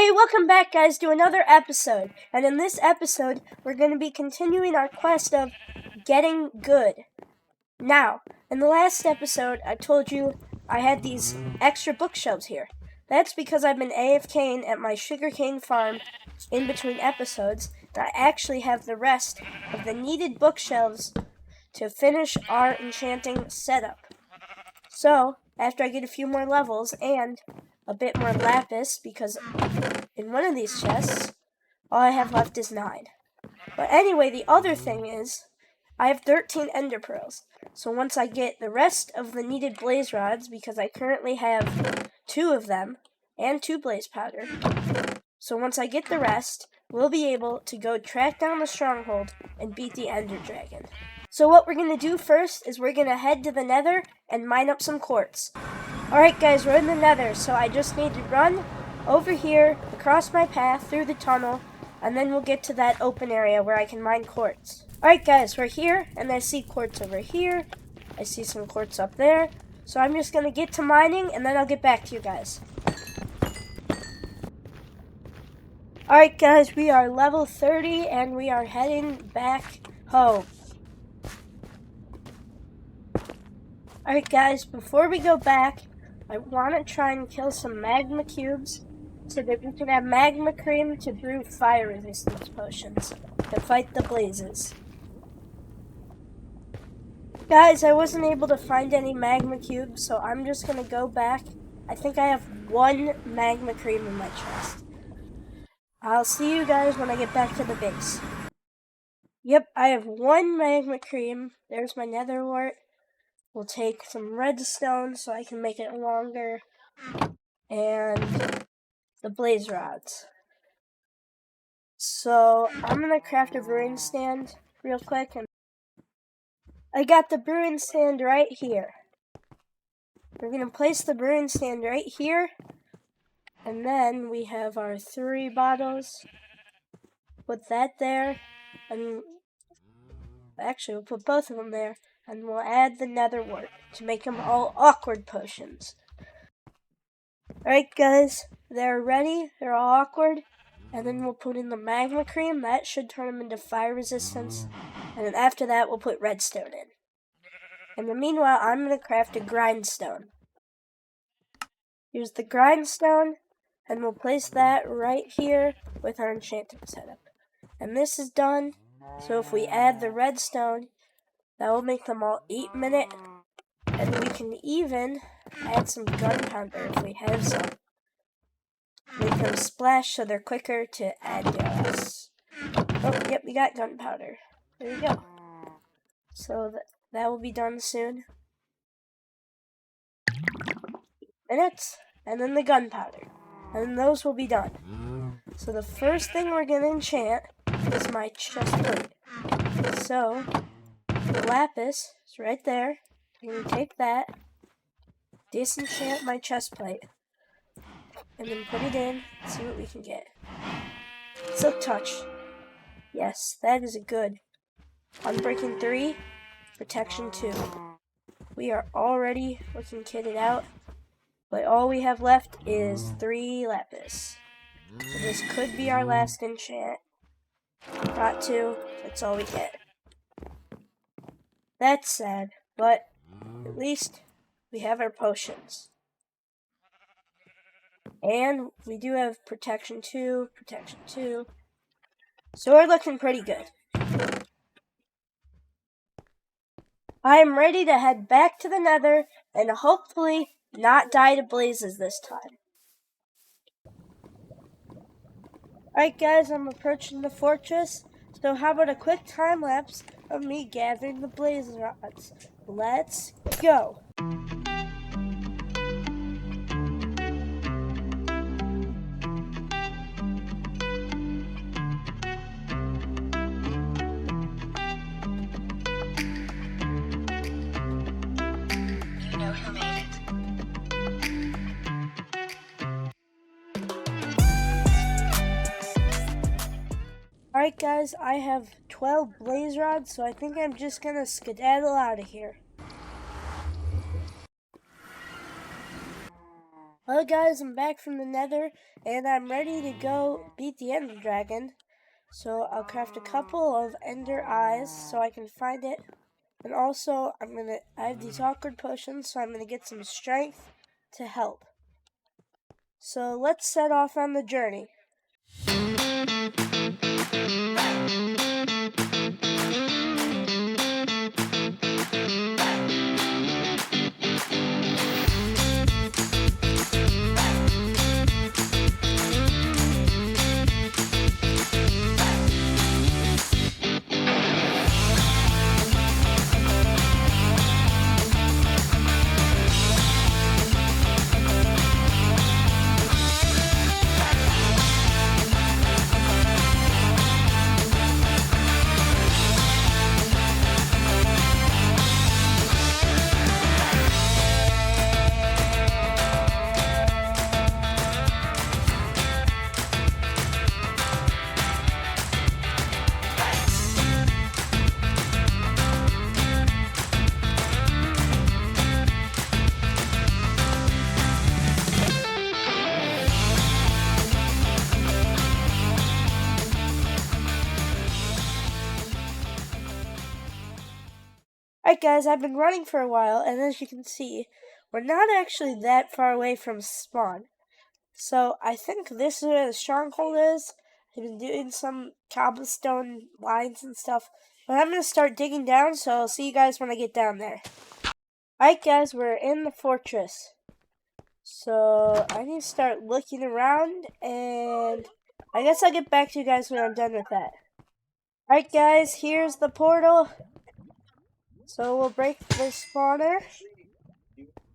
Hey, welcome back guys to another episode, and in this episode we're going to be continuing our quest of getting good. Now, in the last episode I told you I had these extra bookshelves here. That's because I've been AFKing at my sugarcane farm in between episodes, and I actually have the rest of the needed bookshelves to finish our enchanting setup. So, after I get a few more levels and a bit more lapis, because in one of these chests, all I have left is 9. But anyway, the other thing is, I have 13 ender pearls. So once I get the rest of the needed blaze rods, because I currently have 2 of them, and 2 blaze powder. So once I get the rest, we'll be able to go track down the stronghold and beat the ender dragon. So what we're going to do first is we're going to head to the nether and mine up some quartz. Alright guys, we're in the nether, so I just need to run over here, across my path, through the tunnel, and then we'll get to that open area where I can mine quartz. Alright guys, we're here, and I see quartz over here. I see some quartz up there. So I'm just going to get to mining, and then I'll get back to you guys. Alright guys, we are level 30, and we are heading back home. Alright guys, before we go back, I want to try and kill some magma cubes so that we can have magma cream to brew fire resistance potions to fight the blazes. Guys, I wasn't able to find any magma cubes, so I'm just going to go back. I think I have 1 magma cream in my chest. I'll see you guys when I get back to the base. Yep, I have 1 magma cream. There's my nether wart. We'll take some redstone so I can make it longer, and the blaze rods. So I'm gonna craft a brewing stand real quick, and I got the brewing stand right here. We're gonna place the brewing stand right here, and then we have our 3 bottles. Put that there, and actually we'll put both of them there. And we'll add the nether wart to make them all awkward potions. Alright guys, they're ready. They're all awkward. And then we'll put in the magma cream. That should turn them into fire resistance. And then after that, we'll put redstone in. In the meanwhile, I'm going to craft a grindstone. Here's the grindstone. And we'll place that right here with our enchanting setup. And this is done. So if we add the redstone, that will make them all 8-minute, and we can even add some gunpowder if we have some. Make them splash so they're quicker to add to us. Oh, yep, we got gunpowder. There we go. So that will be done soon. 8 minutes, and then the gunpowder. And then those will be done. So the first thing we're going to enchant is my chest plate. So the lapis is right there. I'm going to take that, disenchant my chest plate, and then put it in, see what we can get. Silk touch. Yes, that is a good. Unbreaking 3, protection 2. We are already looking kitted out, but all we have left is 3 lapis. So this could be our last enchant. Got 2, that's all we get. That's sad, but at least we have our potions. And we do have protection 2, protection 2. So we're looking pretty good. I am ready to head back to the nether and hopefully not die to blazes this time. Alright guys, I'm approaching the fortress. So how about a quick time lapse of me gathering the blaze rods? Let's go! You know who made it. Alright guys, I have 12 blaze rods, so I think I'm just gonna skedaddle out of here. Hello guys, I'm back from the Nether, and I'm ready to go beat the Ender Dragon. So I'll craft a couple of Ender Eyes so I can find it. And also, I have these awkward potions, so I'm gonna get some strength to help. So let's set off on the journey. Alright guys, I've been running for a while, and as you can see, we're not actually that far away from spawn. So I think this is where the Stronghold is. I've been doing some cobblestone lines and stuff, but I'm going to start digging down, so I'll see you guys when I get down there. Alright guys, we're in the fortress. So I need to start looking around, and I guess I'll get back to you guys when I'm done with that. Alright guys, here's the portal. So we'll break the spawner,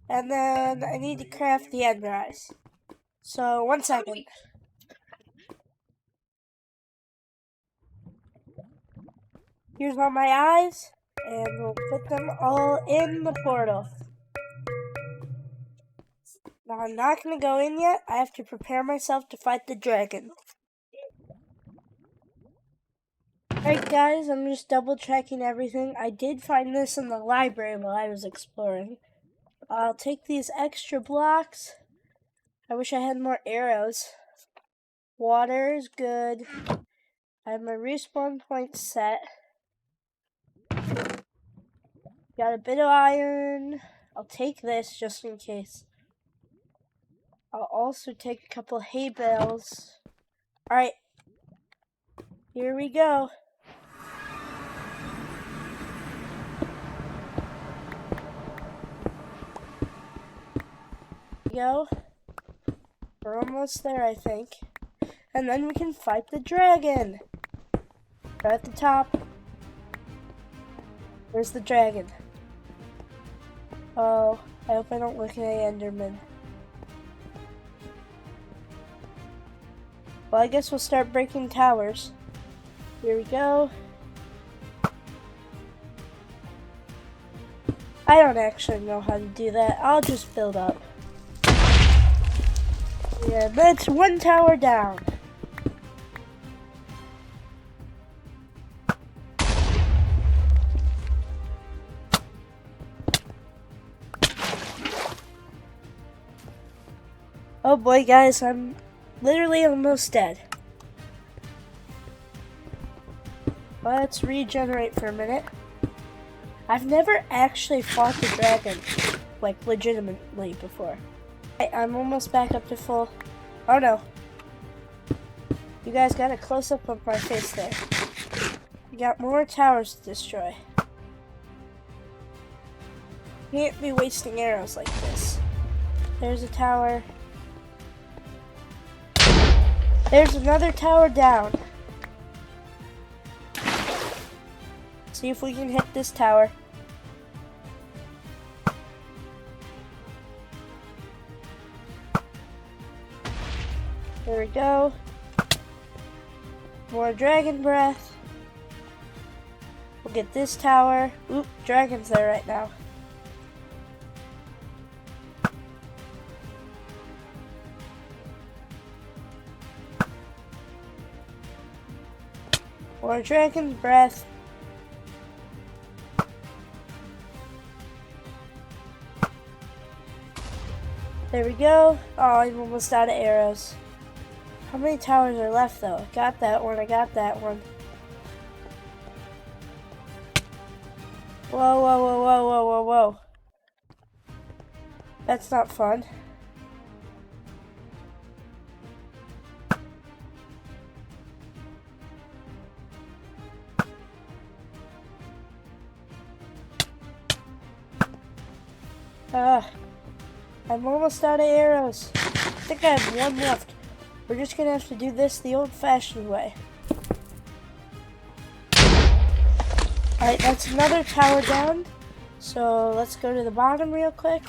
and then I need to craft the ender eyes. So 1 second. Here's all my eyes, and we'll put them all in the portal. Now I'm not going to go in yet. I have to prepare myself to fight the dragon. Alright guys, I'm just double checking everything. I did find this in the library while I was exploring. I'll take these extra blocks. I wish I had more arrows. Water is good. I have my respawn point set. Got a bit of iron. I'll take this just in case. I'll also take a couple hay bales. Alright. Here we go. We're almost there, I think. And then we can fight the dragon. Right at the top. Where's the dragon? Oh, I hope I don't look at any Enderman. Well, I guess we'll start breaking towers. Here we go. I don't actually know how to do that. I'll just build up. Yeah, that's 1 tower down. Oh boy, guys, I'm literally almost dead. Let's regenerate for a minute. I've never actually fought the dragon, like, legitimately before. I'm almost back up to full. Oh no. You guys got a close-up of my face there. We got more towers to destroy. Can't be wasting arrows like this. There's a tower. There's another tower down. See if we can hit this tower. There we go. More dragon breath. We'll get this tower. Oop, dragon's there right now. More dragon's breath. There we go. Oh, I'm almost out of arrows. How many towers are left though? Got that one, I got that one. Whoa, whoa, whoa, whoa, whoa, whoa, whoa. That's not fun. I'm almost out of arrows. I think I have one left. We're just gonna have to do this the old-fashioned way. Alright, that's another tower down. So let's go to the bottom real quick.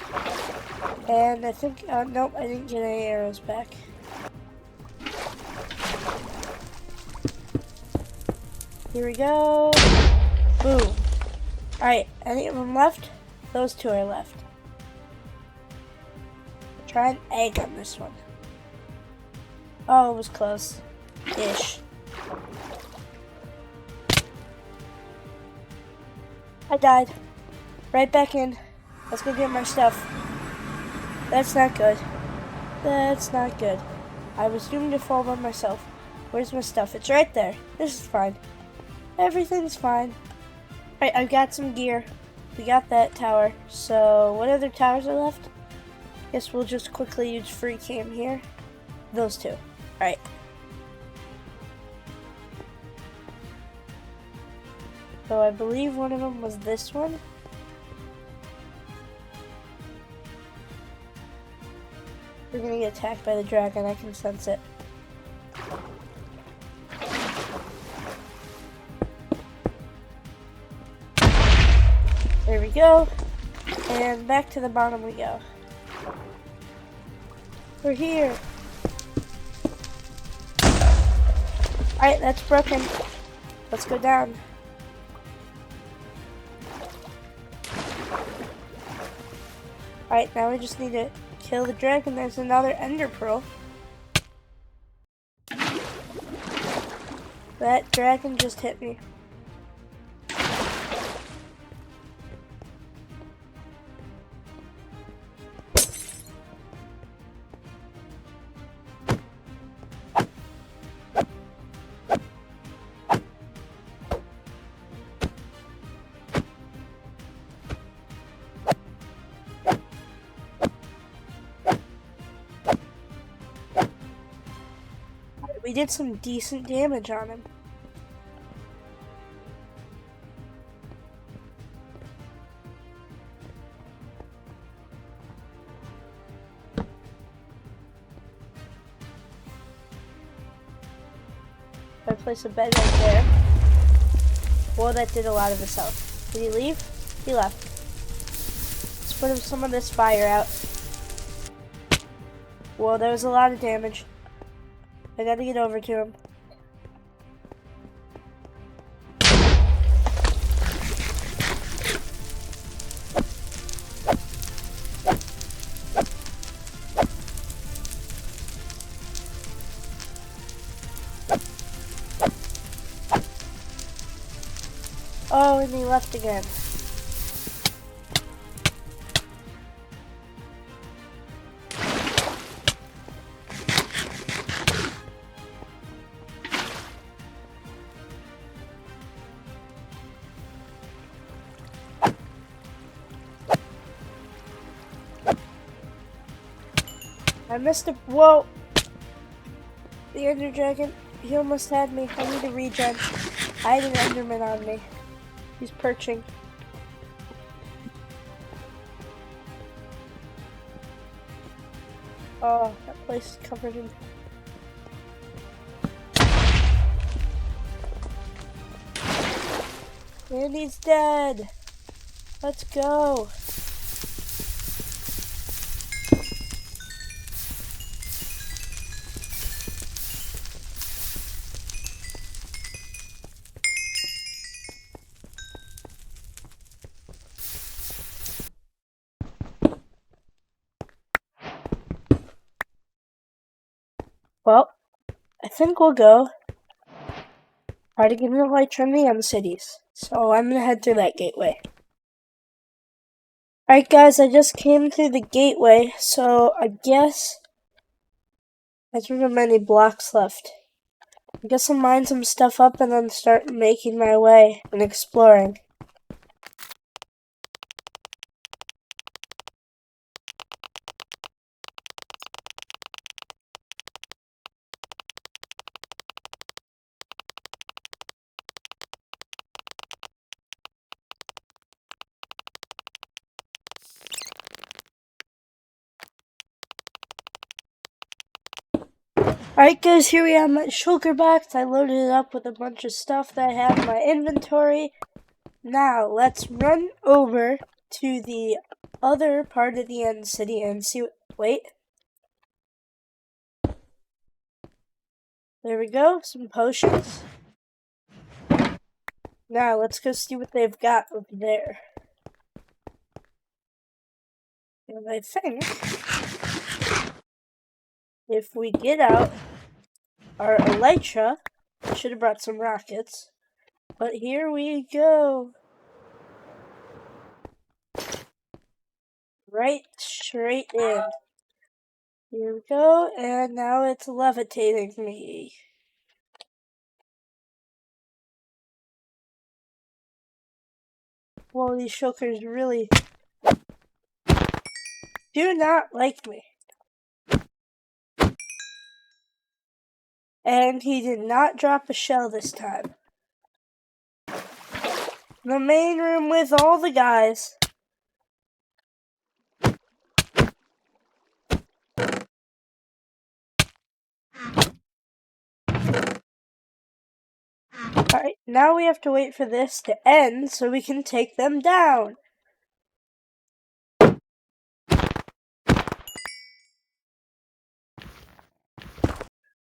And I think, nope, I didn't get any arrows back. Here we go. Boom. Alright, any of them left? Those two are left. Try an egg on this one. Oh, it was close. Ish. I died. Right back in. Let's go get my stuff. That's not good. That's not good. I was doomed to fall by myself. Where's my stuff? It's right there. This is fine. Everything's fine. Alright, I've got some gear. We got that tower. So, what other towers are left? Guess we'll just quickly use free cam here. Those two. Alright. So I believe one of them was this one. We're gonna get attacked by the dragon, I can sense it. There we go. And back to the bottom we go. We're here. Alright, that's broken. Let's go down. Alright, now we just need to kill the dragon. There's another ender pearl. That dragon just hit me. We did some decent damage on him. I place a bed right there. Well, that did a lot of his health. Did he leave? He left. Let's put some of this fire out. Whoa, that was a lot of damage. I gotta get over to him. Oh, and he left again. I missed a— whoa! The Ender Dragon, he almost had me. I need a regen. I had an Enderman on me. He's perching. Oh, that place is covered in— and he's dead! Let's go! Well, I think we'll go try to get an elytra in the end cities. So I'm gonna head through that gateway. Alright guys, I just came through the gateway, so I guess I don't have many blocks left. I guess I'll mine some stuff up and then start making my way and exploring. Alright guys, here we have my shulker box. I loaded it up with a bunch of stuff that I have in my inventory. Now, let's run over to the other part of the end city and see what... Wait. There we go, some potions. Now, let's go see what they've got over there. And I think if we get out our elytra, I should have brought some rockets. But here we go. Right straight in. Here we go, and now it's levitating me. Well, these shulkers really do not like me. And he did not drop a shell this time. The main room with all the guys. Alright, now we have to wait for this to end so we can take them down.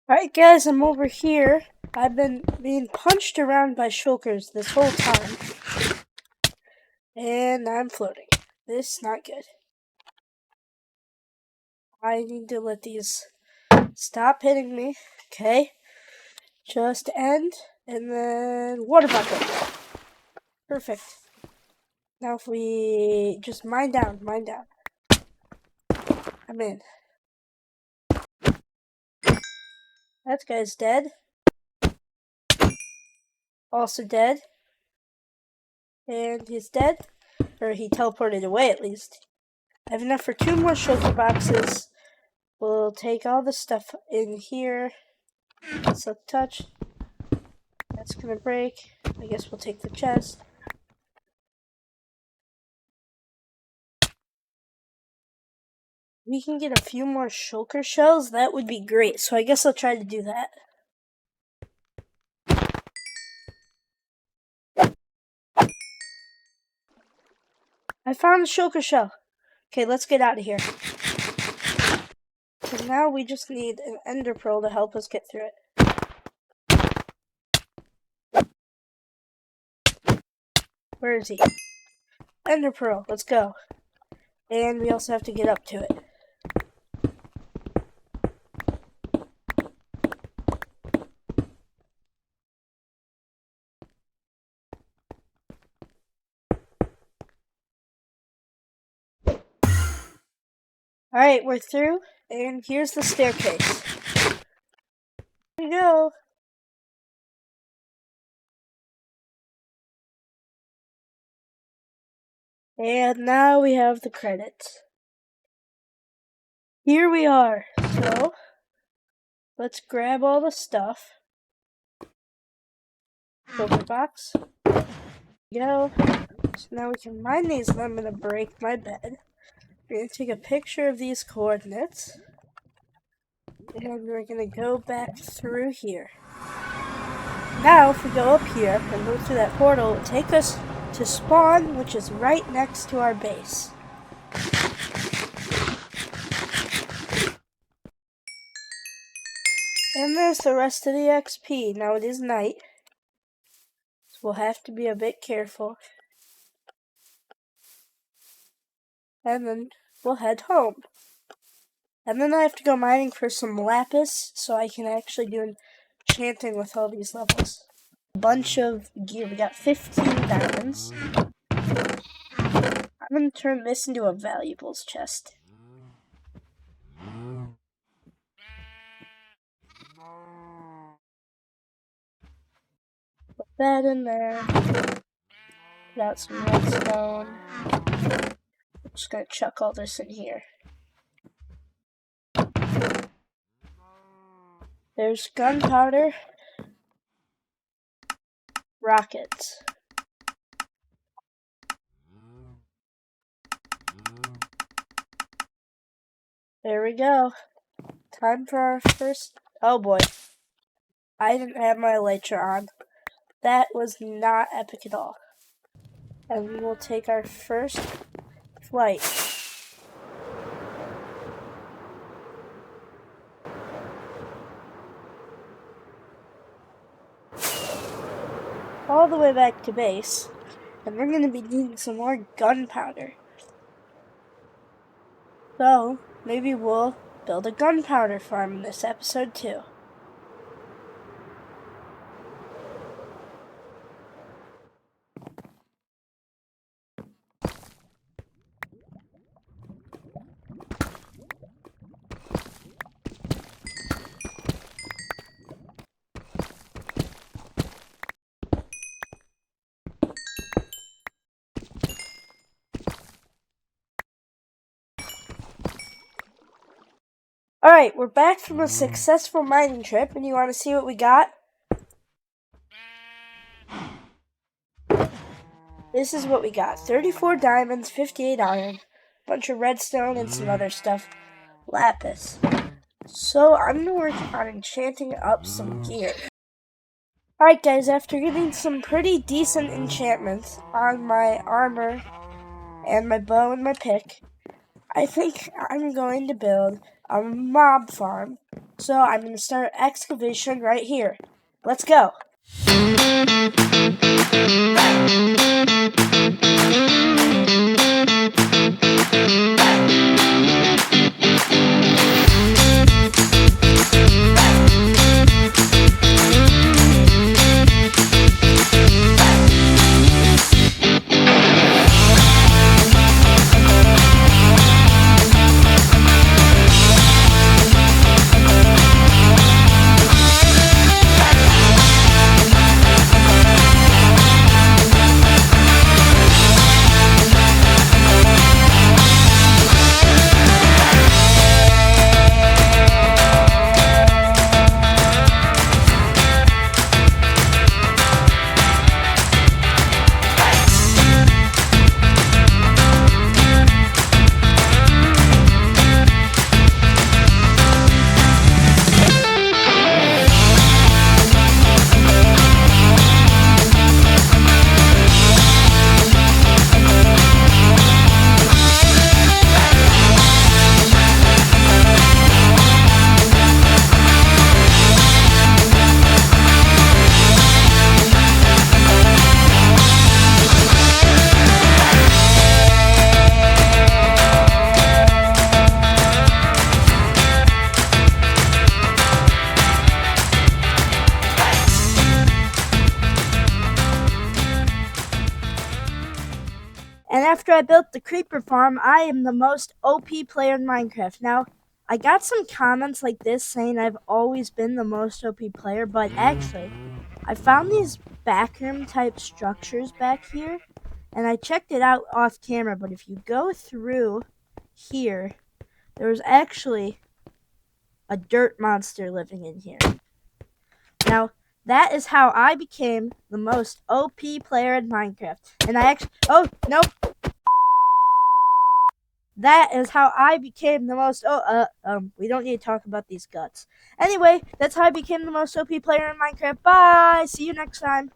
Alright guys, I'm over here. I've been being punched around by shulkers this whole time. And I'm floating. This is not good. I need to let these stop hitting me. Okay. Just end. And then water bucket. Perfect. Now if we just mine down. I'm in. That guy's dead. Also dead. And he's dead. Or he teleported away at least. I have enough for 2 more shulker boxes. We'll take all the stuff in here. Silk touch. That's gonna break. I guess we'll take the chest. We can get a few more shulker shells. That would be great. So I guess I'll try to do that. I found the shulker shell. Okay, let's get out of here. So now we just need an ender pearl to help us get through it. Where is he? Ender pearl, let's go. And we also have to get up to it. Alright, we're through, and here's the staircase. Here we go. And now we have the credits. Here we are. So, let's grab all the stuff. Filter box. Go. So now we can mine these, and I'm going to break my bed. We're going to take a picture of these coordinates. And we're going to go back through here. Now, if we go up here and go through that portal, it'll take us to spawn, which is right next to our base. And there's the rest of the XP. Now it is night, so we'll have to be a bit careful. And then we'll head home. And then I have to go mining for some lapis, so I can actually do enchanting with all these levels. A bunch of gear. We got 15 diamonds. I'm I'm going to turn this into a valuables chest. Put that in there. Put out some redstone. I'm just going to chuck all this in here. There's gunpowder. Rockets. There we go. Time for our first... Oh boy. I didn't have my elytra on. That was not epic at all. And we will take our first flight. All the way back to base. And we're going to be needing some more gunpowder. So, maybe we'll build a gunpowder farm in this episode too. Alright, we're back from a successful mining trip, and you want to see what we got? This is what we got. 34 diamonds, 58 iron, bunch of redstone, and some other stuff. Lapis. So, I'm going to work on enchanting up some gear. Alright guys, after getting some pretty decent enchantments on my armor and my bow and my pick, I think I'm going to build a mob farm. So I'm going to start excavation right here. Let's go. And after I built the creeper farm, I am the most OP player in Minecraft. Now, I got some comments like this saying I've always been the most OP player, but actually, I found these backroom type structures back here, and I checked it out off camera, but if you go through here, there's actually a dirt monster living in here. Now, that is how I became the most OP player in Minecraft. And I actually... Oh, no! That is how I became the most... we don't need to talk about these guts. Anyway, that's how I became the most OP player in Minecraft. Bye! See you next time.